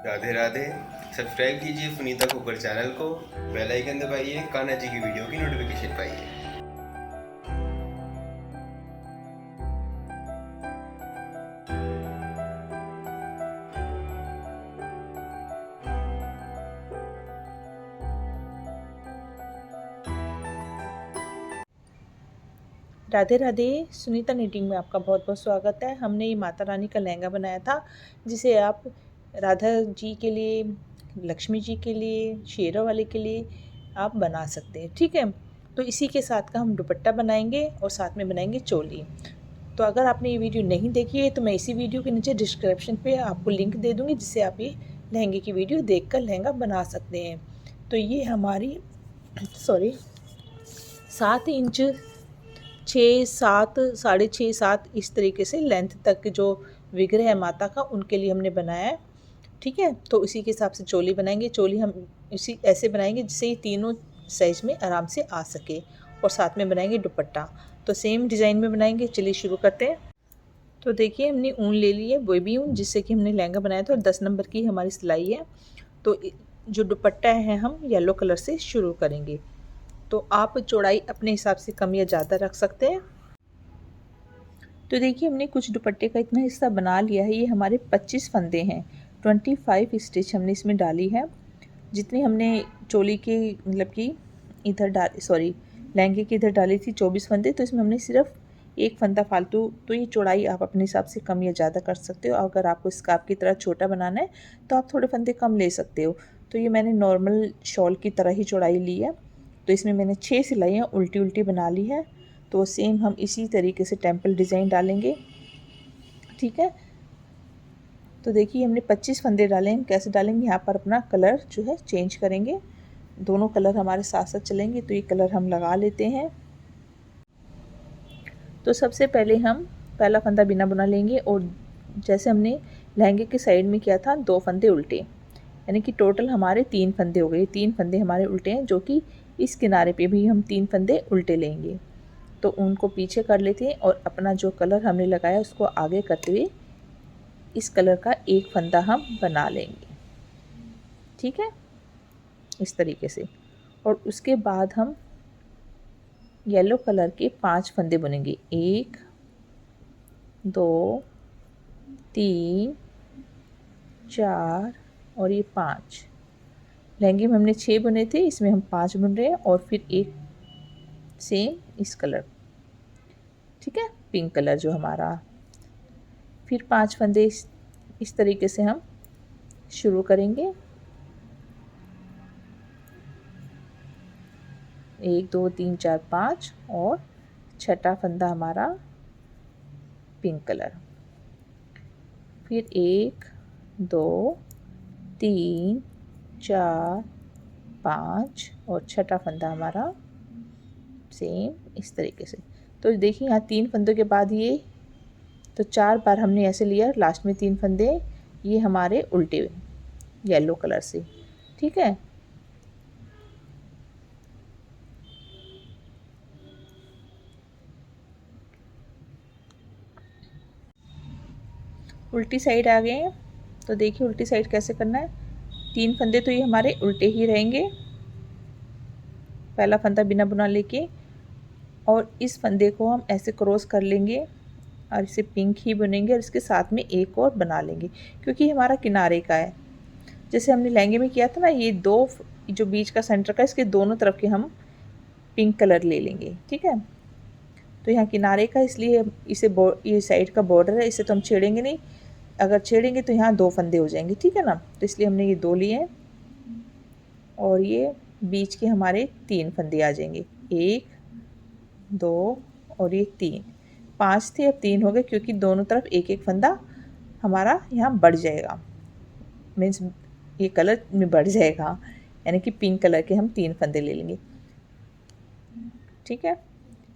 Radhe Radhe. Subscribe कीजिए सुनीता खोकर channel को, bell icon दबाइए, कान्हा जी की वीडियो की नोटिफिकेशन पाइए। राधे राधे। सुनीता नीटिंग में आपका बहुत बहुत स्वागत है। हमने ये माता रानी का लहंगा बनाया था, जिसे आप राधा जी के लिए, लक्ष्मी जी के लिए, शेरों वाले के लिए आप बना सकते हैं। ठीक है, तो इसी के साथ का हम दुपट्टा बनाएंगे और साथ में बनाएंगे चोली। तो अगर आपने ये वीडियो नहीं देखी है तो मैं इसी वीडियो के नीचे डिस्क्रिप्शन पे आपको लिंक दे दूँगी, जिससे आप ये लहंगे की वीडियो देखकर लहंगा बना सकते हैं। तो ये हमारी 7 इंच 6, 7, साढ़े 6, 7 इस तरीके से लेंथ तक जो विग्रह है माता का, उनके लिए हमने बनाया है। ठीक है, तो इसी के हिसाब से चोली बनाएंगे। चोली हम इसी ऐसे बनाएंगे जिससे ये तीनों साइज में आराम से आ सके, और साथ में बनाएंगे दुपट्टा। तो सेम डिज़ाइन में बनाएंगे। चलिए शुरू करते हैं। तो देखिए, हमने ऊन ले ली है, बेबी ऊन, जिससे कि हमने लहंगा बनाया था, और 10 नंबर की हमारी सिलाई है। तो जो दुपट्टा है हम येलो कलर से शुरू करेंगे। तो आप चौड़ाई अपने हिसाब से कम या ज़्यादा रख सकते हैं। तो देखिए, हमने कुछ दुपट्टे का इतना हिस्सा बना लिया है। ये हमारे 25 फंदे हैं, 25 स्टिच हमने इसमें डाली है। जितनी हमने चोली की मतलब कि इधर डाली, सॉरी, लहंगे की इधर डाली थी 24 फंदे, तो इसमें हमने सिर्फ एक फंदा फालतू। तो ये चौड़ाई आप अपने हिसाब से कम या ज़्यादा कर सकते हो। अगर आपको स्कार्फ की तरह छोटा बनाना है तो आप थोड़े फंदे कम ले सकते हो। तो ये मैंने नॉर्मल शॉल की तरह ही चौड़ाई ली है। तो इसमें मैंने 6 सिलाइयाँ उल्टी उल्टी बना ली है। तो सेम हम इसी तरीके से टेम्पल डिज़ाइन डालेंगे। ठीक है, तो देखिए, हमने 25 फंदे डाले हैं। कैसे डालेंगे, यहाँ पर अपना कलर जो है चेंज करेंगे। दोनों कलर हमारे साथ साथ चलेंगे। तो ये कलर हम लगा लेते हैं। तो सबसे पहले हम पहला फंदा बिना बुना लेंगे, और जैसे हमने लहंगे के साइड में किया था 2 फंदे उल्टे, यानी कि टोटल हमारे 3 फंदे हो गए। 3 फंदे हमारे उल्टे हैं, जो कि इस किनारे पे भी हम 3 फंदे उल्टे लेंगे। तो उनको पीछे कर लेते हैं, और अपना जो कलर हमने लगाया उसको आगे करते हुए इस कलर का एक फंदा हम बना लेंगे। ठीक है, इस तरीके से। और उसके बाद हम येलो कलर के 5 फंदे बुनेंगे। 1, 2, 3, 4 और ये 5। लहंगे में हमने 6 बुने थे, इसमें हम 5 बुन रहे हैं, और फिर एक सेम इस कलर, ठीक है, पिंक कलर जो हमारा। फिर 5 फंदे इस तरीके से हम शुरू करेंगे। 1, 2, 3, 4, 5, और छठा फंदा हमारा पिंक कलर। फिर 1, 2, 3, 4, 5, और छठा फंदा हमारा सेम इस तरीके से। तो देखिए, यहाँ 3 फंदों के बाद ये, तो 4 बार हमने ऐसे लिया, लास्ट में 3 फंदे ये हमारे उल्टे येलो कलर से। ठीक है, उल्टी साइड आ गए हैं। तो देखिए, उल्टी साइड कैसे करना है। 3 फंदे तो ये हमारे उल्टे ही रहेंगे, पहला फंदा बिना बुना लेके, और इस फंदे को हम ऐसे क्रॉस कर लेंगे, और इसे पिंक ही बुनेंगे, और इसके साथ में एक और बना लेंगे, क्योंकि हमारा किनारे का है। जैसे हमने लहंगे में किया था ना, ये 2 जो बीच का सेंटर का, इसके दोनों तरफ के हम पिंक कलर ले लेंगे। ठीक है, तो यहाँ किनारे का, इसलिए इसे ये साइड का बॉर्डर है, इसे तो हम छेड़ेंगे नहीं। अगर छेड़ेंगे तो यहाँ 2 फंदे हो जाएंगे। ठीक है ना, तो इसलिए हमने ये 2 लिए हैं, और ये बीच के हमारे 3 फंदे आ जाएंगे। 1, 2 और ये 3, 5 थे, अब 3 हो गए, क्योंकि दोनों तरफ एक एक फंदा हमारा यहाँ बढ़ जाएगा। मीन्स ये कलर में बढ़ जाएगा, यानी कि पिंक कलर के हम 3 फंदे ले लेंगे। ठीक है,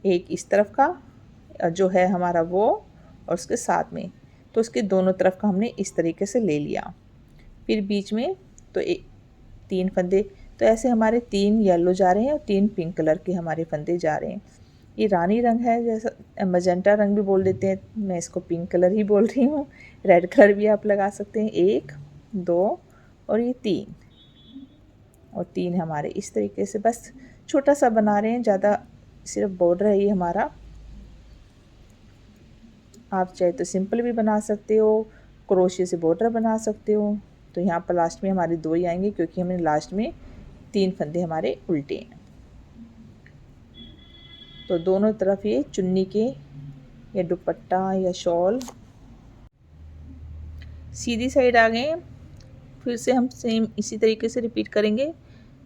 एक इस तरफ का जो है हमारा वो, और उसके साथ में, तो उसके दोनों तरफ का हमने इस तरीके से ले लिया। फिर बीच में तो 3 फंदे, तो ऐसे हमारे 3 येलो जा रहे हैं, और 3 पिंक कलर के हमारे फंदे जा रहे हैं। ये रानी रंग है, जैसा मजेंटा रंग भी बोल देते हैं, मैं इसको पिंक कलर ही बोल रही हूँ। रेड कलर भी आप लगा सकते हैं। 1, 2 और ये 3 और 3 हमारे इस तरीके से, बस छोटा सा बना रहे हैं, ज़्यादा सिर्फ बॉर्डर है ये हमारा। आप चाहे तो सिंपल भी बना सकते हो, क्रोशे से बॉर्डर बना सकते हो। तो यहाँ पर लास्ट में हमारे 2 ही आएंगे क्योंकि हमने लास्ट में 3 फंदे हमारे उल्टे हैं। तो दोनों तरफ ये चुन्नी के या दुपट्टा या शॉल सीधी साइड आ गए। फिर से हम सेम इसी तरीके से रिपीट करेंगे।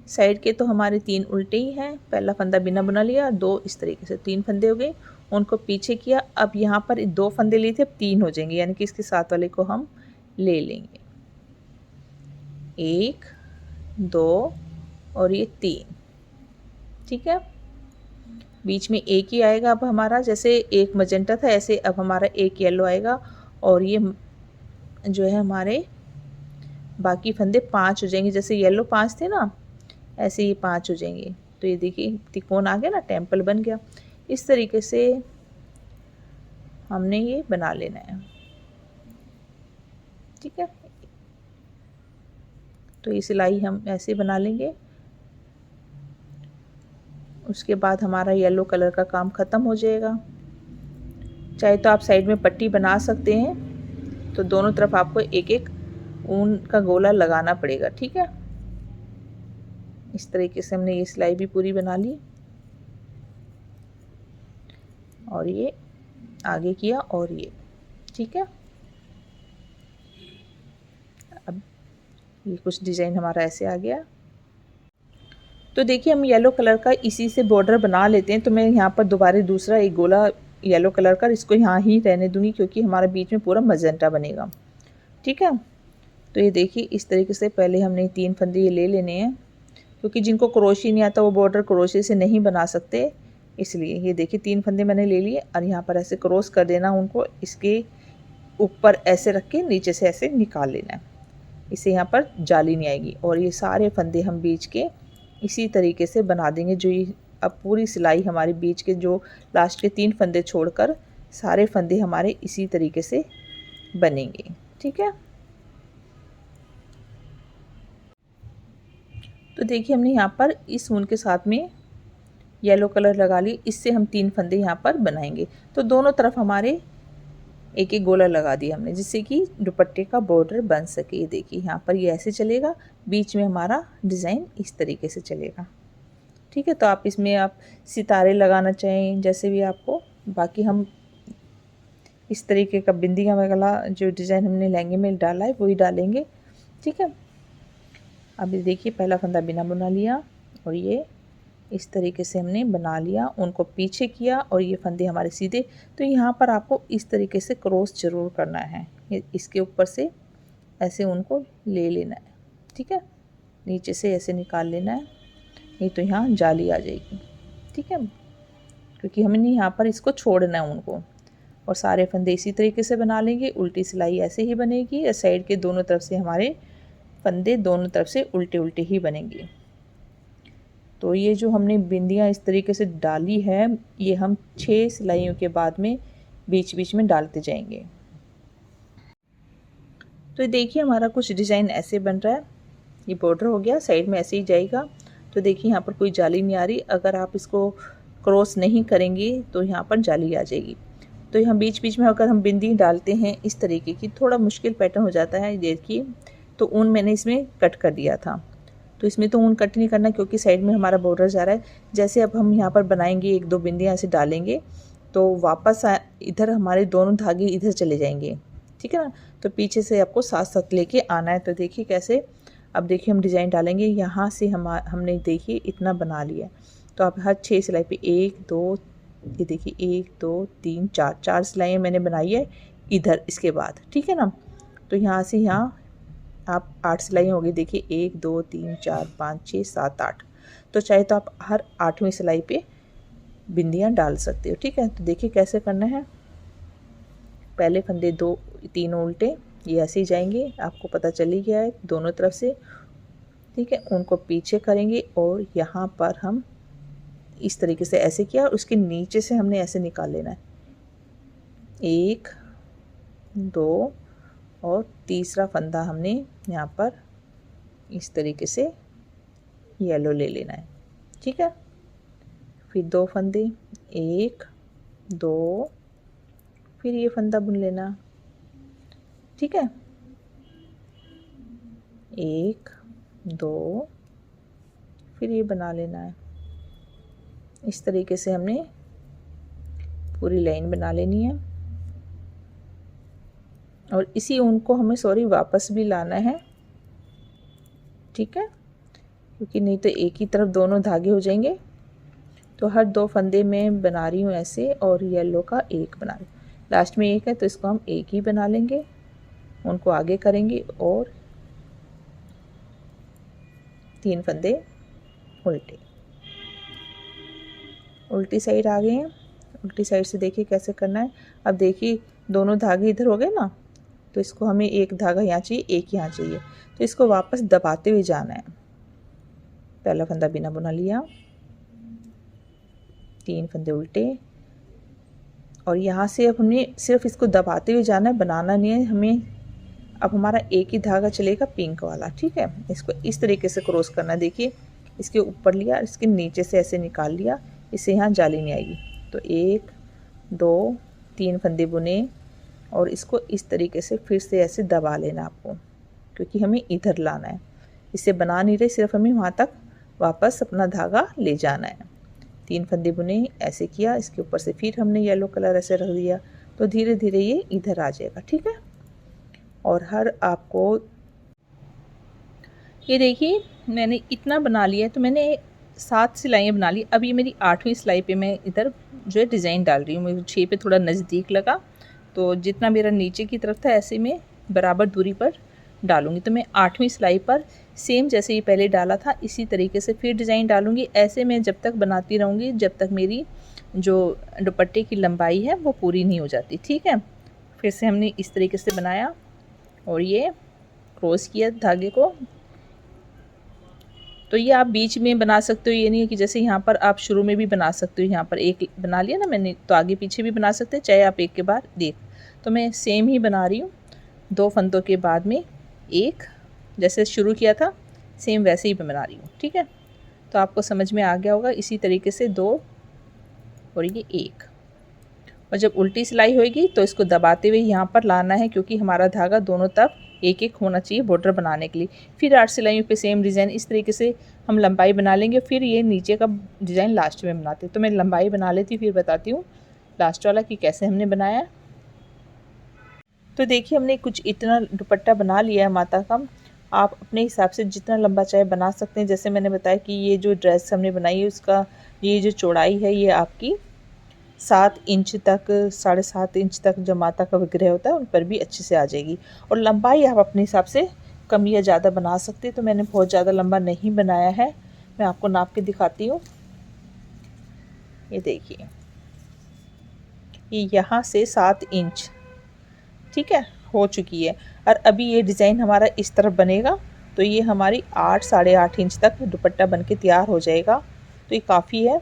साइड के तो हमारे 3 उल्टे ही हैं, पहला फंदा बिना बुना लिया, 2 इस तरीके से 3 फंदे हो गए, उनको पीछे किया। अब यहाँ पर 2 फंदे लिए थे, अब 3 हो जाएंगे, यानी कि इसके साथ वाले को हम ले लेंगे, 1 2 और ये 3। ठीक है, बीच में एक ही आएगा अब हमारा, जैसे एक मजेंटा था ऐसे अब हमारा एक येलो आएगा, और ये जो है हमारे बाकी फंदे 5 हो जाएंगे, जैसे येलो 5 थे ना, ऐसे ही 5 हो जाएंगे। तो ये देखिए त्रिकोण आ गया ना, टेम्पल बन गया। इस तरीके से हमने ये बना लेना है। ठीक है, तो ये सिलाई हम ऐसे बना लेंगे। उसके बाद हमारा येलो कलर का काम ख़त्म हो जाएगा। चाहे तो आप साइड में पट्टी बना सकते हैं, तो दोनों तरफ आपको एक एक ऊन का गोला लगाना पड़ेगा। ठीक है, इस तरीके से हमने ये सिलाई भी पूरी बना ली, और ये आगे किया, और ये ठीक है। अब ये कुछ डिज़ाइन हमारा ऐसे आ गया। तो देखिए हम येलो कलर का इसी से बॉर्डर बना लेते हैं। तो मैं यहाँ पर दोबारा दूसरा एक गोला येलो कलर का इसको यहाँ ही रहने दूंगी, क्योंकि हमारे बीच में पूरा मजेंटा बनेगा। ठीक है, तो ये देखिए इस तरीके से पहले हमने 3 फंदे ये ले लेने हैं, क्योंकि जिनको क्रोशे नहीं आता वो बॉर्डर क्रोशे से नहीं बना सकते, इसलिए ये देखिए 3 फंदे मैंने ले लिए। और यहाँ पर ऐसे क्रॉस कर देना उनको, इसके ऊपर ऐसे रख के नीचे से ऐसे निकाल लेना है, इससे यहाँ पर जाली नहीं आएगी। और ये सारे फंदे हम बीच के इसी तरीके से बना देंगे। जो ये अब पूरी सिलाई हमारे बीच के जो लास्ट के 3 फंदे छोड़कर सारे फंदे हमारे इसी तरीके से बनेंगे। ठीक है, तो देखिए हमने यहाँ पर इस ऊन के साथ में येलो कलर लगा ली, इससे हम 3 फंदे यहाँ पर बनाएंगे। तो दोनों तरफ हमारे एक एक गोला लगा दिया हमने, जिससे कि दुपट्टे का बॉर्डर बन सके। ये देखिए यहाँ पर ये ऐसे चलेगा, बीच में हमारा डिज़ाइन इस तरीके से चलेगा। ठीक है, तो आप इसमें आप सितारे लगाना चाहें जैसे भी आपको, बाकी हम इस तरीके का बिंदियाँ वगैरह जो डिज़ाइन हमने लहंगे में डाला है वही डालेंगे। ठीक है, अब ये देखिए पहला फंदा बिना बुना लिया, और ये इस तरीके से हमने बना लिया, उनको पीछे किया, और ये फंदे हमारे सीधे। तो यहाँ पर आपको इस तरीके से क्रॉस जरूर करना है, इसके ऊपर से ऐसे उनको ले लेना है। ठीक है, नीचे से ऐसे निकाल लेना है, नहीं तो यहाँ जाली आ जाएगी। ठीक है, क्योंकि हमने यहाँ पर इसको छोड़ना है उनको। और सारे फंदे इसी तरीके से बना लेंगे, उल्टी सिलाई ऐसे ही बनेगी, या साइड के दोनों तरफ से हमारे फंदे दोनों तरफ से उल्टे उल्टे ही बनेंगे। तो ये जो हमने बिंदियाँ इस तरीके से डाली है, ये हम 6 सिलाइयों के बाद में बीच बीच में डालते जाएंगे। तो देखिए हमारा कुछ डिज़ाइन ऐसे बन रहा है, ये बॉर्डर हो गया, साइड में ऐसे ही जाएगा। तो देखिए यहाँ पर कोई जाली नहीं आ रही, अगर आप इसको क्रॉस नहीं करेंगे तो यहाँ पर जाली आ जाएगी। तो यहाँ बीच बीच में अगर हम बिंदी डालते हैं इस तरीके की, थोड़ा मुश्किल पैटर्न हो जाता है। देखिए तो ऊन मैंने इसमें कट कर दिया था, तो इसमें तो ऊन कट नहीं करना, क्योंकि साइड में हमारा बॉर्डर जा रहा है। जैसे अब हम यहाँ पर बनाएंगे, 1-2 बिंदियाँ ऐसे डालेंगे, तो वापस इधर हमारे दोनों धागे इधर चले जाएंगे। ठीक है ना, तो पीछे से आपको साथ साथ लेके आना है। तो देखिए कैसे, अब देखिए हम डिज़ाइन डालेंगे, यहाँ से हमने देखिए इतना बना लिया। तो आप हर 6 सिलाई पे 1 2, ये देखिए 1 2 3 4 सिलाइयाँ मैंने बनाई है इधर इसके बाद। ठीक है ना, तो यहाँ से यहाँ आप 8 सिलाइयाँ होगी। देखिए 1 2 3 4 5 6 7 8, तो चाहे तो आप हर 8वीं सिलाई पे बिंदियाँ डाल सकते हो। ठीक है, तो देखिए कैसे करना है। पहले फंदे 2-3 उल्टे ये ऐसे ही जाएंगे, आपको पता चल ही गया है दोनों तरफ से। ठीक है, उनको पीछे करेंगे, और यहाँ पर हम इस तरीके से ऐसे किया, और उसके नीचे से हमने ऐसे निकाल लेना है। 1 2 और तीसरा फंदा हमने यहाँ पर इस तरीके से येलो ले लेना है, ठीक है। फिर 2 फंदे, 1 2, फिर ये फंदा बुन लेना, ठीक है। 1 2, फिर ये बना लेना है। इस तरीके से हमने पूरी लाइन बना लेनी है और इसी ऊन को हमें वापस भी लाना है, ठीक है, क्योंकि नहीं तो एक ही तरफ दोनों धागे हो जाएंगे। तो हर 2 फंदे में बना रही हूँ ऐसे, और येलो का एक बना रही हूँ। लास्ट में एक है तो इसको हम एक ही बना लेंगे, उनको आगे करेंगे और 3 फंदे उल्टे, उल्टी साइड आ गए हैं। उल्टी साइड से देखिए कैसे करना है। अब देखिए दोनों धागे इधर हो गए ना, तो इसको हमें एक धागा यहाँ चाहिए, एक यहाँ चाहिए, तो इसको वापस दबाते हुए जाना है। पहला फंदा बिना बुना लिया, 3 फंदे उल्टे, और यहाँ से अब हमने सिर्फ इसको दबाते हुए जाना है, बनाना नहीं है हमें। अब हमारा एक ही धागा चलेगा पिंक वाला, ठीक है। इसको इस तरीके से क्रॉस करना है। देखिए इसके ऊपर लिया, इसके नीचे से ऐसे निकाल लिया, इससे यहाँ जाली नहीं आएगी। तो 1 2 3 फंदे बुने और इसको इस तरीके से फिर से ऐसे दबा लेना आपको, क्योंकि हमें इधर लाना है। इसे बना नहीं रहे, सिर्फ हमें वहाँ तक वापस अपना धागा ले जाना है। 3 फंदे बुने, ऐसे किया, इसके ऊपर से फिर हमने येलो कलर ऐसे रख दिया, तो धीरे धीरे ये इधर आ जाएगा, ठीक है। और हर आपको ये देखिए मैंने इतना बना लिया है, तो मैंने 7 सिलाइयाँ बना ली। अब ये मेरी 8वीं सिलाई पे मैं इधर जो है डिज़ाइन डाल रही हूँ। मुझे 6 पे थोड़ा नज़दीक लगा, तो जितना मेरा नीचे की तरफ था ऐसे में बराबर दूरी पर डालूँगी। तो मैं 8वीं सिलाई पर सेम जैसे ये पहले डाला था इसी तरीके से फिर डिज़ाइन डालूँगी। ऐसे मैं जब तक बनाती रहूँगी जब तक मेरी जो दुपट्टे की लंबाई है वो पूरी नहीं हो जाती, ठीक है। फिर से हमने इस तरीके से बनाया और ये क्रॉस किया धागे को। तो ये आप बीच में बना सकते हो, ये नहीं है कि जैसे यहाँ पर आप शुरू में भी बना सकते हो। यहाँ पर एक बना लिया ना मैंने, तो आगे पीछे भी बना सकते हैं, चाहे आप एक के बाद देख। तो मैं सेम ही बना रही हूँ, 2 फंदों के बाद में एक, जैसे शुरू किया था सेम वैसे ही बना रही हूँ, ठीक है। तो आपको समझ में आ गया होगा। इसी तरीके से 2 और ये 1, और जब उल्टी सिलाई होगी तो इसको दबाते हुए यहाँ पर लाना है, क्योंकि हमारा धागा दोनों तरफ एक एक होना चाहिए बॉर्डर बनाने के लिए। फिर 8 सिलाइयों पे सेम डिज़ाइन इस तरीके से हम लंबाई बना लेंगे। फिर ये नीचे का डिज़ाइन लास्ट में बनाते हैं। तो मैं लंबाई बना लेती हूँ, फिर बताती हूँ लास्ट वाला कि कैसे हमने बनाया। तो देखिए हमने कुछ इतना दुपट्टा बना लिया है माता का। आप अपने हिसाब से जितना लंबा चाहे बना सकते हैं। जैसे मैंने बताया कि ये जो ड्रेस हमने बनाई है उसका ये जो चौड़ाई है ये आपकी 7 इंच तक, 7.5 इंच तक जो माता का विग्रह होता है उन पर भी अच्छे से आ जाएगी। और लंबाई आप अपने हिसाब से कम या ज़्यादा बना सकते हैं। तो मैंने बहुत ज़्यादा लंबा नहीं बनाया है, मैं आपको नाप के दिखाती हूँ। ये देखिए ये यहाँ से 7 इंच, ठीक है, हो चुकी है। और अभी ये डिज़ाइन हमारा इस तरफ बनेगा, तो ये हमारी 8 8.5 इंच तक दुपट्टा बन के तैयार हो जाएगा। तो ये काफ़ी है।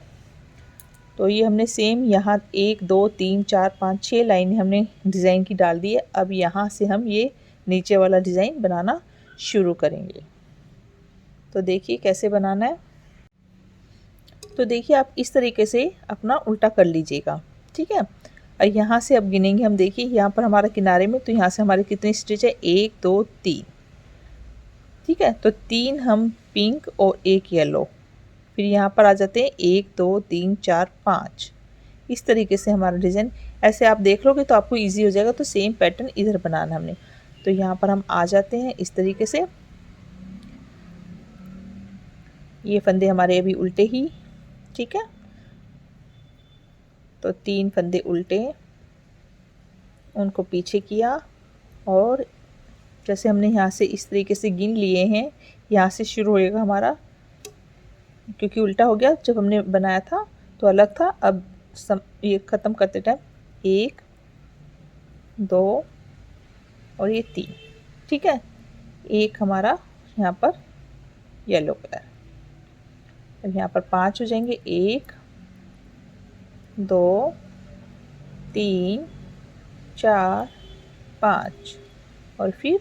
तो ये हमने सेम यहाँ 1 2 3 4 5 6 लाइनें हमने डिज़ाइन की डाल दी है। अब यहाँ से हम ये नीचे वाला डिज़ाइन बनाना शुरू करेंगे। तो देखिए कैसे बनाना है। तो देखिए आप इस तरीके से अपना उल्टा कर लीजिएगा, ठीक है। और यहाँ से अब गिनेंगे हम। देखिए यहाँ पर हमारा किनारे में, तो यहाँ से हमारे कितने स्टिच है, 1 2 3, ठीक है। तो 3 हम पिंक और 1 येलो, फिर यहाँ पर आ जाते हैं 1 2 3 4 5। इस तरीके से हमारा डिज़ाइन, ऐसे आप देख लोगे तो आपको इजी हो जाएगा। तो सेम पैटर्न इधर बनाना हमने। तो यहाँ पर हम आ जाते हैं इस तरीके से। ये फंदे हमारे अभी उल्टे ही, ठीक है। तो 3 फंदे उल्टे, उनको पीछे किया और जैसे हमने यहाँ से इस तरीके से गिन लिए हैं, यहाँ से शुरू होएगा हमारा, क्योंकि उल्टा हो गया। जब हमने बनाया था तो अलग था, अब ये ख़त्म करते टाइम 1 2 और ये 3, ठीक है। एक हमारा यहाँ पर येलो कलर, अब यहाँ पर 5 हो जाएंगे, 1 2 3 4 5 और फिर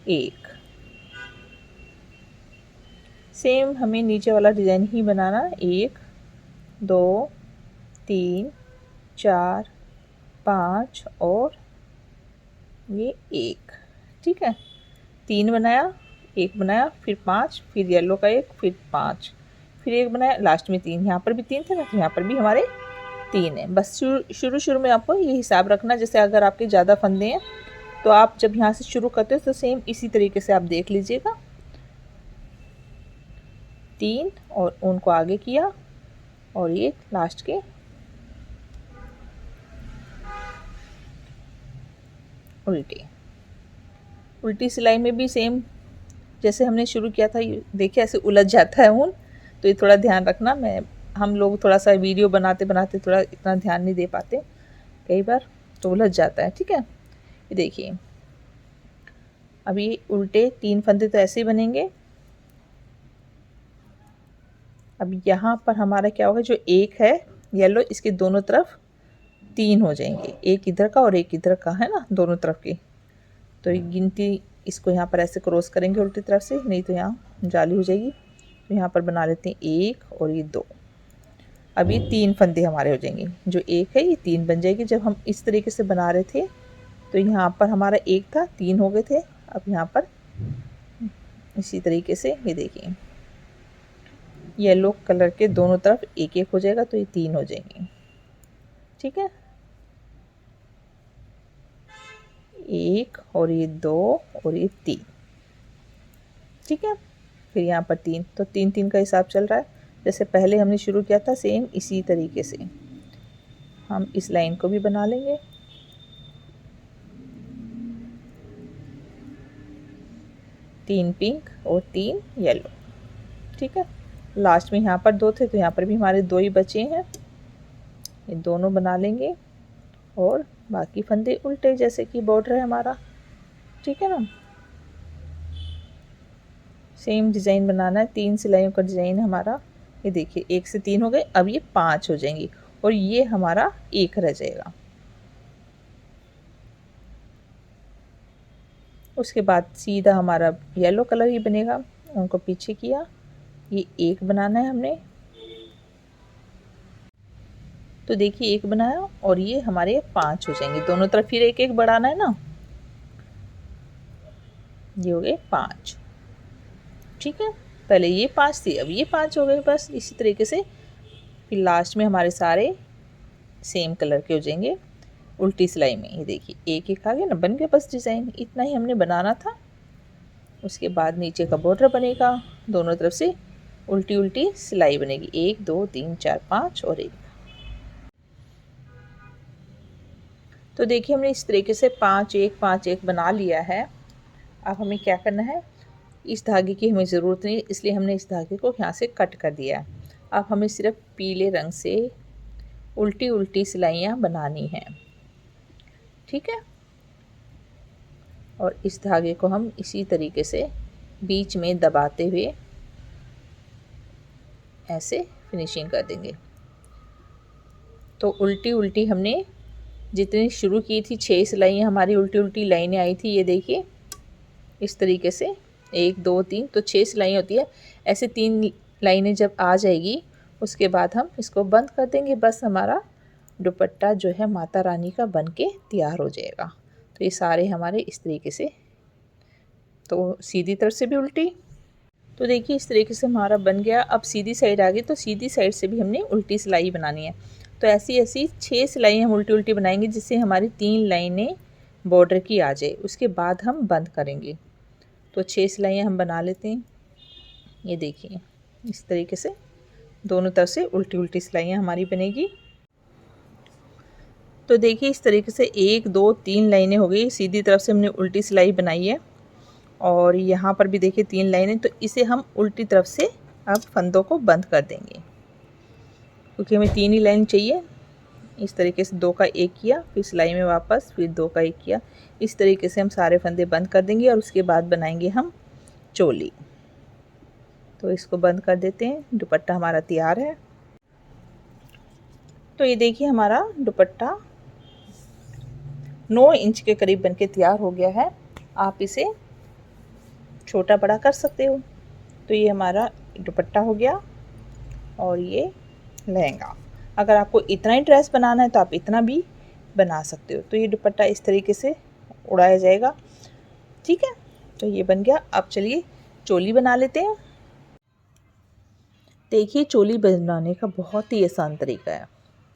1। सेम हमें नीचे वाला डिज़ाइन ही बनाना। 1 2 3 4 5 और ये 1। ठीक है, 3 बनाया, 1 बनाया, फिर 5, फिर येलो का 1, फिर 5, फिर 1 बनाया, लास्ट में 3। यहाँ पर भी 3 थे ना, तो यहाँ पर भी हमारे 3 है। बस शुरू में आपको ये हिसाब रखना, जैसे अगर आपके ज़्यादा फंदे हैं तो आप जब यहाँ से शुरू करते हो तो सेम इसी तरीके से आप देख लीजिएगा। 3 और उनको आगे किया और ये लास्ट के उल्टी सिलाई में भी सेम जैसे हमने शुरू किया था। देखिए ऐसे उलझ जाता है ऊन, तो ये थोड़ा ध्यान रखना। हम लोग थोड़ा सा वीडियो बनाते बनाते थोड़ा इतना ध्यान नहीं दे पाते, कई बार तो उलझ जाता है। ठीक है, ये देखिए अभी उल्टे 3 फंदे तो ऐसे ही बनेंगे। अब यहाँ पर हमारा क्या होगा, जो 1 है येलो, इसके दोनों तरफ 3 हो जाएंगे, एक इधर का और एक इधर का, है ना, दोनों तरफ की। तो गिनती इसको यहाँ पर ऐसे क्रॉस करेंगे उल्टी तरफ से, नहीं तो यहाँ जाली हो जाएगी। तो यहाँ पर बना लेते हैं 1 और ये 2। अब ये 3 फंदे हमारे हो जाएंगे। जो 1 है ये 3 बन जाएगी। जब हम इस तरीके से बना रहे थे तो यहाँ पर हमारा 1 था, 3 हो गए थे। अब यहाँ पर इसी तरीके से ये देखिए येलो कलर के दोनों तरफ 1-1 हो जाएगा, तो ये 3 हो जाएंगे। ठीक है, 1 और ये 2 और ये 3। ठीक है, फिर यहाँ पर 3, तो 3-3 का हिसाब चल रहा है। जैसे पहले हमने शुरू किया था सेम इसी तरीके से हम इस लाइन को भी बना लेंगे। तीन पिंक और 3 येलो। ठीक है, लास्ट में यहाँ पर 2 थे, तो यहाँ पर भी हमारे 2 ही बचे हैं। ये दोनों बना लेंगे और बाकी फंदे उल्टे, जैसे कि बॉर्डर है हमारा। ठीक है ना, सेम डिज़ाइन बनाना है। 3 सिलाइयों का डिज़ाइन है हमारा। ये देखिए 1 से 3 हो गए, अब ये 5 हो जाएंगी और ये हमारा 1 रह जाएगा। उसके बाद सीधा हमारा येलो कलर ही बनेगा। उनको पीछे किया, ये 1 बनाना है हमने। तो देखिए 1 बनाया और ये हमारे 5 हो जाएंगे। दोनों तरफ फिर 1-1 बढ़ाना है ना। ये हो गए 5। ठीक है, पहले ये 5 थी, अब ये 5 हो गए। बस इसी तरीके से फिर लास्ट में हमारे सारे सेम कलर के हो जाएंगे उल्टी सिलाई में। ये देखिए 1-1 आ गया ना, बन गया बस डिज़ाइन। इतना ही हमने बनाना था। उसके बाद नीचे का बॉर्डर बनेगा, दोनों तरफ से उल्टी उल्टी सिलाई बनेगी। 1 2 3 4 5 और 1। तो देखिए हमने इस तरीके से 5-1 5-1 बना लिया है। अब हमें क्या करना है, इस धागे की हमें ज़रूरत नहीं, इसलिए हमने इस धागे को यहाँ से कट कर दिया है। अब हमें सिर्फ पीले रंग से उल्टी उल्टी सिलाइयाँ बनानी हैं। ठीक है, और इस धागे को हम इसी तरीके से बीच में दबाते हुए ऐसे फिनिशिंग कर देंगे। तो उल्टी उल्टी हमने जितनी शुरू की थी 6 सिलाइयाँ हमारी उल्टी उल्टी लाइनें आई थी। ये देखिए इस तरीके से 1 2 3, तो 6 सिलाइयाँ होती है। ऐसे 3 लाइनें जब आ जाएगी उसके बाद हम इसको बंद कर देंगे। बस हमारा दुपट्टा जो है माता रानी का बन के तैयार हो जाएगा। तो ये सारे हमारे इस तरीके से, तो सीधी तरफ से भी उल्टी। तो देखिए इस तरीके से हमारा बन गया। अब सीधी साइड आ गई, तो सीधी साइड से भी हमने उल्टी सिलाई बनानी है। तो ऐसी ऐसी 6 सिलाई हम उल्टी उल्टी बनाएंगे, जिससे हमारी 3 लाइनें बॉर्डर की आ जाए। उसके बाद हम बंद करेंगे। तो 6 सिलाइयाँ हम बना लेते हैं। ये देखिए इस तरीके से दोनों तरफ से उल्टी उल्टी सिलाइयाँ हमारी बनेगी। तो देखिए इस तरीके से 1 2 3 लाइनें हो गई, सीधी तरफ से हमने उल्टी सिलाई बनाई है। और यहाँ पर भी देखिए 3 लाइनें, तो इसे हम उल्टी तरफ से अब फंदों को बंद कर देंगे, क्योंकि हमें 3 ही लाइन चाहिए। इस तरीके से 2 का 1 किया, फिर सिलाई में वापस, फिर 2 का 1 किया। इस तरीके से हम सारे फंदे बंद कर देंगे और उसके बाद बनाएंगे हम चोली। तो इसको बंद कर देते हैं। दुपट्टा हमारा तैयार है। तो ये देखिए हमारा दुपट्टा 9 इंच के करीब बनके तैयार हो गया है। आप इसे छोटा बड़ा कर सकते हो। तो ये हमारा दुपट्टा हो गया और ये लहंगा। अगर आपको इतना ही ड्रेस बनाना है तो आप इतना भी बना सकते हो। तो ये दुपट्टा इस तरीके से उड़ाया जाएगा, ठीक है। तो ये बन गया। अब चलिए चोली बना लेते हैं। देखिए चोली बनाने का बहुत ही आसान तरीका है।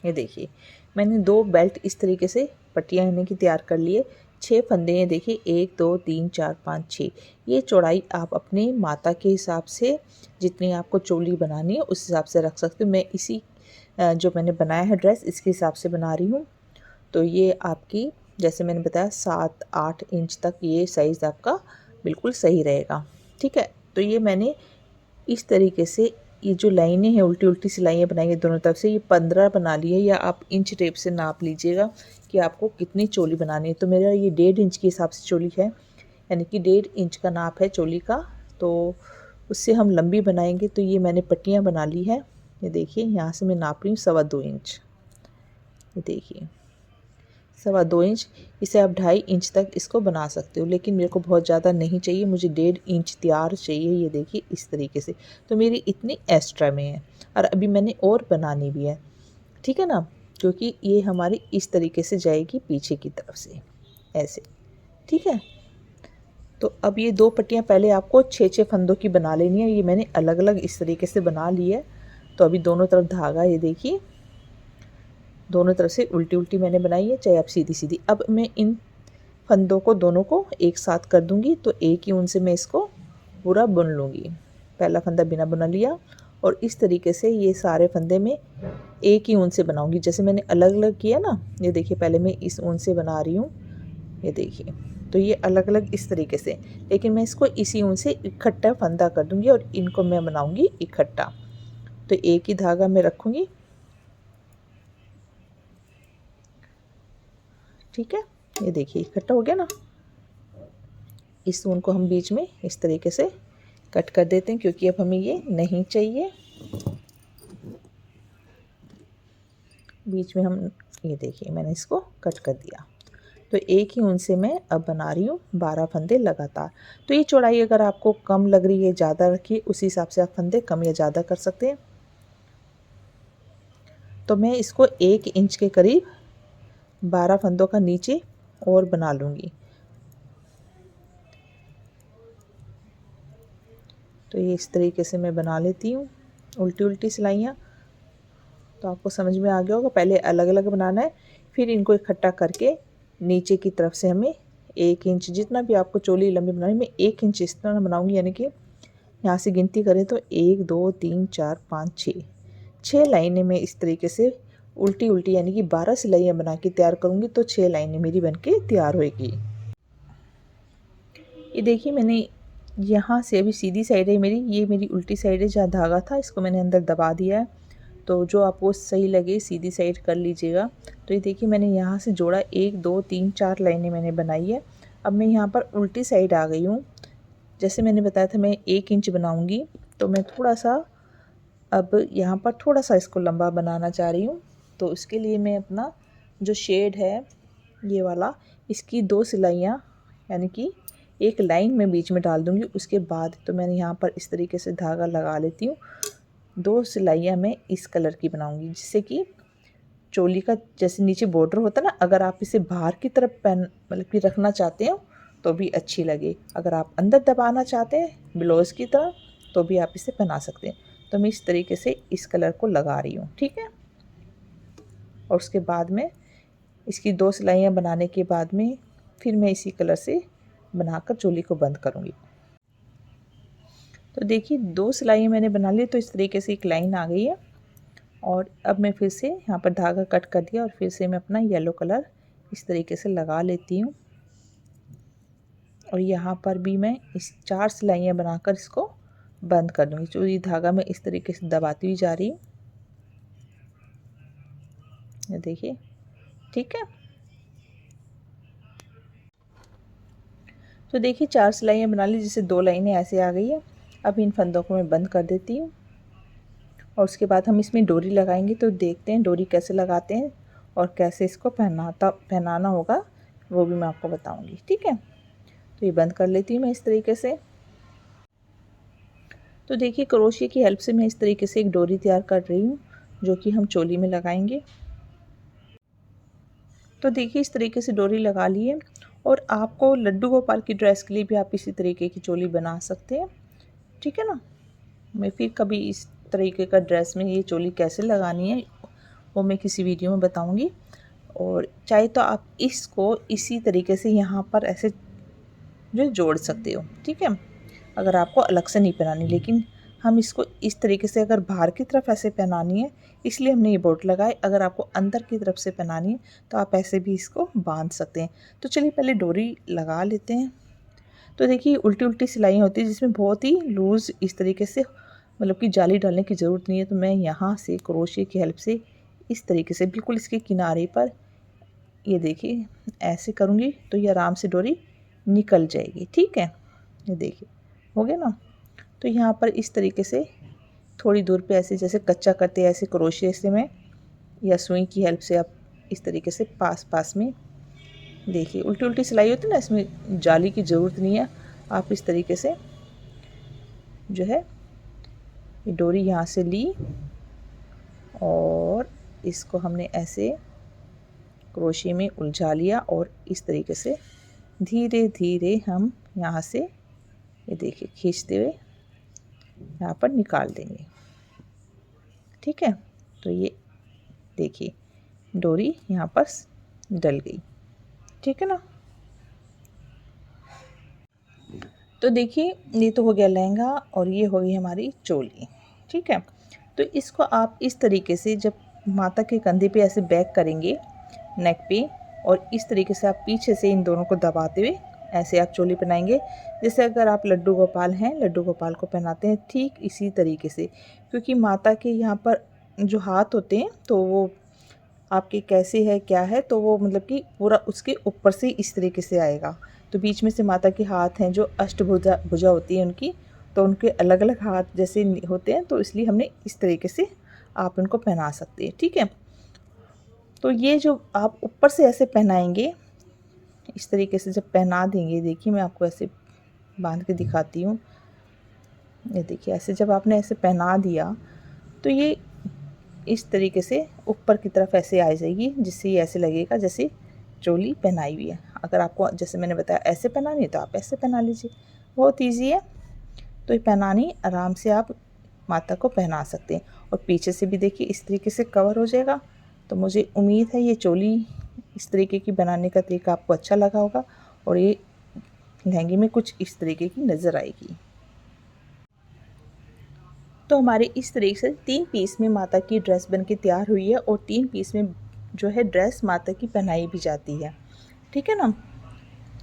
ये देखिए मैंने 2 बेल्ट इस तरीके से पट्टियाँ यानी कि तैयार कर लिए। 6 फंदे हैं, देखिए 1 2 3 4 5 6। ये चौड़ाई आप अपने माता के हिसाब से जितनी आपको चोली बनानी है उस हिसाब से रख सकते हो। मैं इसी जो मैंने बनाया है ड्रेस इसके हिसाब से बना रही हूँ। तो ये आपकी जैसे मैंने बताया 7-8 इंच तक ये साइज़ आपका बिल्कुल सही रहेगा, ठीक है। तो ये मैंने इस तरीके से ये जो लाइनें हैं उल्टी उल्टी सिलाइयाँ बनाई है दोनों तरफ से, ये 15 बना ली है। या आप इंच टेप से नाप लीजिएगा कि आपको कितनी चोली बनानी है। तो मेरा ये 1.5 इंच के हिसाब से चोली है, यानी कि 1.5 इंच का नाप है चोली का। तो उससे हम लंबी बनाएंगे। तो ये मैंने पट्टियाँ बना ली है। ये देखिए यहाँ से मैं नाप रही हूँ 2.25 इंच। ये देखिए 2.25 इंच। इसे आप 2.5 इंच तक इसको बना सकते हो, लेकिन मेरे को बहुत ज़्यादा नहीं चाहिए, मुझे 1.5 इंच तैयार चाहिए। ये देखिए इस तरीके से। तो मेरी इतनी एक्स्ट्रा में है और अभी मैंने और बनानी भी है, ठीक है ना। क्योंकि ये हमारी इस तरीके से जाएगी पीछे की तरफ से ऐसे, ठीक है। तो अब ये 2 पट्टियाँ पहले आपको 6-6 फंदों की बना लेनी है। ये मैंने अलग अलग इस तरीके से बना ली है। तो अभी दोनों तरफ धागा, ये देखिए दोनों तरफ से उल्टी उल्टी मैंने बनाई है, चाहे आप सीधी सीधी। अब मैं इन फंदों को दोनों को एक साथ कर दूंगी। तो एक ही ऊन से मैं इसको पूरा बुन लूँगी। पहला फंदा बिना बुना लिया और इस तरीके से ये सारे फंदे में एक ही ऊन से बनाऊंगी। जैसे मैंने अलग अलग किया ना, ये देखिए पहले मैं इस ऊन से बना रही हूँ, ये देखिए। तो ये अलग अलग इस तरीके से, लेकिन मैं इसको इसी ऊन से इकट्ठा फंदा कर दूंगी और इनको मैं बनाऊंगी इकट्ठा। तो एक ही धागा मैं रखूँगी, ठीक है। ये देखिए इकट्ठा हो गया ना। इस ऊन को हम बीच में इस तरीके से कट कर देते हैं, क्योंकि अब हमें ये नहीं चाहिए। बीच में हम, ये देखिए मैंने इसको कट कर दिया। तो एक ही ऊन से मैं अब बना रही हूँ 12 फंदे लगातार। तो ये चौड़ाई अगर आपको कम लग रही है, ज़्यादा रखिए, उसी हिसाब से आप फंदे कम या ज़्यादा कर सकते हैं। तो मैं इसको 1 इंच के करीब 12 फंदों का नीचे और बना लूँगी। तो ये इस तरीके से मैं बना लेती हूँ उल्टी उल्टी सिलाइयाँ। तो आपको समझ में आ गया होगा। पहले अलग अलग बनाना है, फिर इनको इकट्ठा करके नीचे की तरफ से हमें 1 इंच, जितना भी आपको चोली लंबी बनानी, मैं 1 इंच इस तरह बनाऊँगी। यानी कि यहाँ से गिनती करें तो 1 2 3 4 5 6 लाइनें मैं इस तरीके से उल्टी उल्टी यानी कि 12 सिलाइयाँ बना के तैयार करूँगी। तो 6 लाइनें मेरी बन के तैयार होएगी। ये देखिए मैंने यहाँ से, अभी सीधी साइड है मेरी, ये मेरी उल्टी साइड है जहाँ धागा था, इसको मैंने अंदर दबा दिया है। तो जो आपको सही लगे सीधी साइड कर लीजिएगा। तो ये देखिए मैंने यहाँ से जोड़ा, 1 2 3 4 लाइनें मैंने बनाई है। अब मैं यहाँ पर उल्टी साइड आ गई हूँ। जैसे मैंने बताया था मैं 1 इंच बनाऊँगी, तो मैं थोड़ा सा अब यहाँ पर थोड़ा सा इसको लंबा बनाना चाह रही हूँ। तो इसके लिए मैं अपना जो शेड है ये वाला, इसकी 2 सिलाइयाँ यानी कि एक लाइन में बीच में डाल दूँगी। उसके बाद तो मैंने यहाँ पर इस तरीके से धागा लगा लेती हूँ। 2 सिलाइयाँ मैं इस कलर की बनाऊँगी, जिससे कि चोली का जैसे नीचे बॉर्डर होता है ना, अगर आप इसे बाहर की तरफ पहन मतलब कि रखना चाहते हो तो भी अच्छी लगे। अगर आप अंदर दबाना चाहते हैं ब्लाउज़ की तरह तो भी आप इसे पहना सकते हैं। तो मैं इस तरीके से इस कलर को लगा रही हूँ, ठीक है। और उसके बाद में इसकी 2 सिलाइयाँ बनाने के बाद में फिर मैं इसी कलर से बनाकर चोली को बंद करूँगी। तो देखिए 2 सिलाइयाँ मैंने बना ली। तो इस तरीके से एक लाइन आ गई है। और अब मैं फिर से यहाँ पर धागा कट कर दिया और फिर से मैं अपना येलो कलर इस तरीके से लगा लेती हूँ। और यहाँ पर भी मैं इस 4 सिलाइयाँ बनाकर इसको बंद कर दूँगी। जो ये धागा मैं इस तरीके से दबाती हुई जा रही हूँ, ये देखिए, ठीक है। तो देखिए 4 सिलाइयाँ बना ली, जिससे 2 लाइनें ऐसे आ गई है। अब इन फंदों को मैं बंद कर देती हूँ और उसके बाद हम इसमें डोरी लगाएंगे। तो देखते हैं डोरी कैसे लगाते हैं और कैसे इसको पहनाना होगा, वो भी मैं आपको बताऊंगी, ठीक है। तो ये बंद कर लेती हूँ मैं इस तरीके से। तो देखिए क्रोशिया की हेल्प से मैं इस तरीके से एक डोरी तैयार कर रही हूँ जो कि हम चोली में लगाएंगे। तो देखिए इस तरीके से डोरी लगा ली है और आपको लड्डू गोपाल की ड्रेस के लिए भी आप इसी तरीके की चोली बना सकते हैं, ठीक है ना। मैं फिर कभी इस तरीके का ड्रेस में ये चोली कैसे लगानी है वो मैं किसी वीडियो में बताऊंगी। और चाहे तो आप इसको इसी तरीके से यहाँ पर ऐसे जो जोड़ सकते हो, ठीक है, अगर आपको अलग से नहीं पहनानी। लेकिन हम इसको इस तरीके से अगर बाहर की तरफ ऐसे पहनानी है इसलिए हमने ये बोट लगाए। अगर आपको अंदर की तरफ से पहनानी है तो आप ऐसे भी इसको बांध सकते हैं। तो चलिए पहले डोरी लगा लेते हैं। तो देखिए उल्टी उल्टी सिलाइयाँ होती है जिसमें बहुत ही लूज़ इस तरीके से मतलब कि जाली डालने की ज़रूरत नहीं है। तो मैं यहाँ से क्रोशिया की हेल्प से इस तरीके से बिल्कुल इसके किनारे पर ये देखिए ऐसे करूँगी तो ये आराम से डोरी निकल जाएगी, ठीक है। ये देखिए हो गया ना। तो यहाँ पर इस तरीके से थोड़ी दूर पे ऐसे जैसे कच्चा करते हैं ऐसे क्रोशिया से मैं या सुई की हेल्प से आप इस तरीके से पास पास में देखिए उल्टी उल्टी सिलाई होती है ना, इसमें जाली की ज़रूरत नहीं है। आप इस तरीके से जो है ये डोरी यहाँ से ली और इसको हमने ऐसे क्रोशिया में उलझा लिया और इस तरीके से धीरे धीरे हम यहाँ से ये देखिए खींचते हुए यहाँ पर निकाल देंगे, ठीक है। तो ये देखिए डोरी यहाँ पर डल गई, ठीक है ना। तो देखिए ये तो हो गया लहंगा और ये हो गई हमारी चोली, ठीक है। तो इसको आप इस तरीके से जब माता के कंधे पे ऐसे बैक करेंगे नेक पे और इस तरीके से आप पीछे से इन दोनों को दबाते हुए ऐसे आप चोली पहनाएंगे। जैसे अगर आप लड्डू गोपाल हैं, लड्डू गोपाल को पहनाते हैं ठीक इसी तरीके से, क्योंकि माता के यहाँ पर जो हाथ होते हैं तो वो आपके कैसे है क्या है तो वो मतलब कि पूरा उसके ऊपर से इस तरीके से आएगा। तो बीच में से माता के हाथ हैं जो अष्टभुजा भुजा होती है उनकी, तो उनके अलग अलग हाथ जैसे होते हैं तो इसलिए हमने इस तरीके से आप उनको पहना सकते हैं, ठीक है। तो ये जो आप ऊपर से ऐसे पहनाएंगे इस तरीके से जब पहना देंगे, देखिए मैं आपको ऐसे बांध के दिखाती हूँ। ये देखिए ऐसे जब आपने ऐसे पहना दिया तो ये इस तरीके से ऊपर की तरफ ऐसे आ जाएगी जिससे ये ऐसे लगेगा जैसे चोली पहनाई हुई है। अगर आपको जैसे मैंने बताया ऐसे पहनानी है तो आप ऐसे पहना लीजिए, बहुत इजी है। तो ये पहनानी आराम से आप माता को पहना सकते हैं और पीछे से भी देखिए इस तरीके से कवर हो जाएगा। तो मुझे उम्मीद है ये चोली इस तरीके की बनाने का तरीका आपको अच्छा लगा होगा और ये लहंगे में कुछ इस तरीके की नज़र आएगी। तो हमारे इस तरीके से 3 पीस में माता की ड्रेस बन के तैयार हुई है और 3 पीस में जो है ड्रेस माता की पहनाई भी जाती है, ठीक है ना।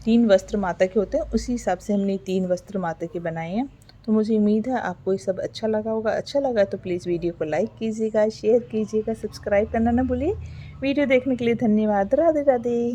3 वस्त्र माता के होते हैं, उसी हिसाब से हमने 3 वस्त्र माता के बनाए हैं। तो मुझे उम्मीद है आपको ये सब अच्छा लगा होगा। अच्छा लगा तो प्लीज़ वीडियो को लाइक कीजिएगा, शेयर कीजिएगा, सब्सक्राइब करना ना भूलिए। वीडियो देखने के लिए धन्यवाद। राधे राधे।